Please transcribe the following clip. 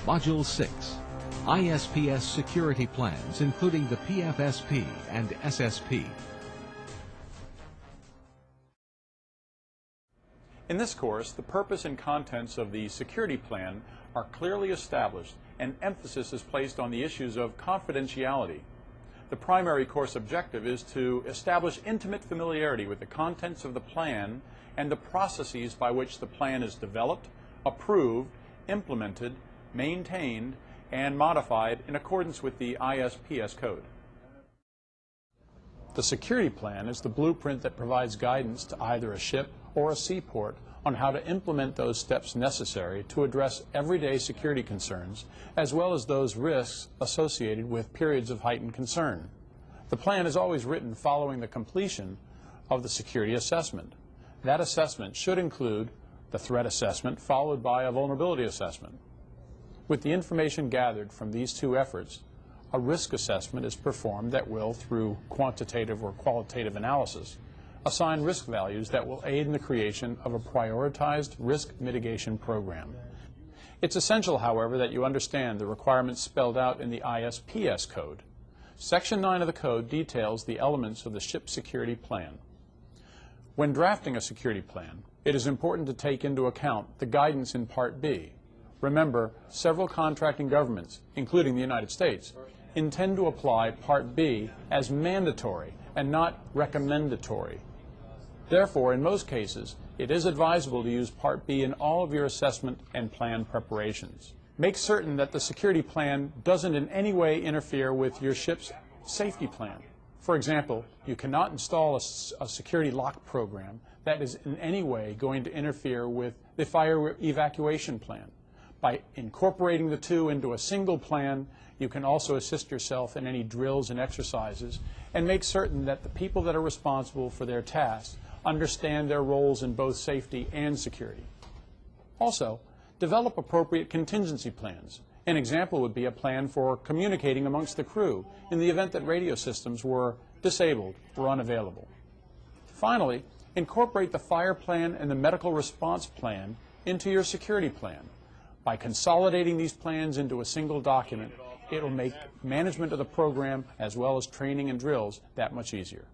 Module 6, ISPS Security Plans, including the PFSP and SSP. In this course, the purpose and contents of the security plan are clearly established and emphasis is placed on the issues of confidentiality. The primary course objective is to establish intimate familiarity with the contents of the plan and the processes by which the plan is developed, approved, implemented, maintained, and modified in accordance with the ISPS Code. The security plan is the blueprint that provides guidance to either a ship or a seaport on how to implement those steps necessary to address everyday security concerns, as well as those risks associated with periods of heightened concern. The plan is always written following the completion of the security assessment. That assessment should include the threat assessment followed by a vulnerability assessment. With the information gathered from these two efforts, a risk assessment is performed that will, through quantitative or qualitative analysis, assign risk values that will aid in the creation of a prioritized risk mitigation program. It's essential, however, that you understand the requirements spelled out in the ISPS Code. Section 9 of the Code details the elements of the ship security plan. When drafting a security plan, it is important to take into account the guidance in Part B. Remember, several contracting governments, including the United States, intend to apply Part B as mandatory and not recommendatory. Therefore, in most cases, it is advisable to use Part B in all of your assessment and plan preparations. Make certain that the security plan doesn't in any way interfere with your ship's safety plan. For example, you cannot install a security lock program that is in any way going to interfere with the fire evacuation plan. By incorporating the two into a single plan, you can also assist yourself in any drills and exercises and make certain that the people that are responsible for their tasks understand their roles in both safety and security. Also, develop appropriate contingency plans. An example would be a plan for communicating amongst the crew in the event that radio systems were disabled or unavailable. Finally, incorporate the fire plan and the medical response plan into your security plan. By consolidating these plans into a single document, it will make management of the program as well as training and drills that much easier.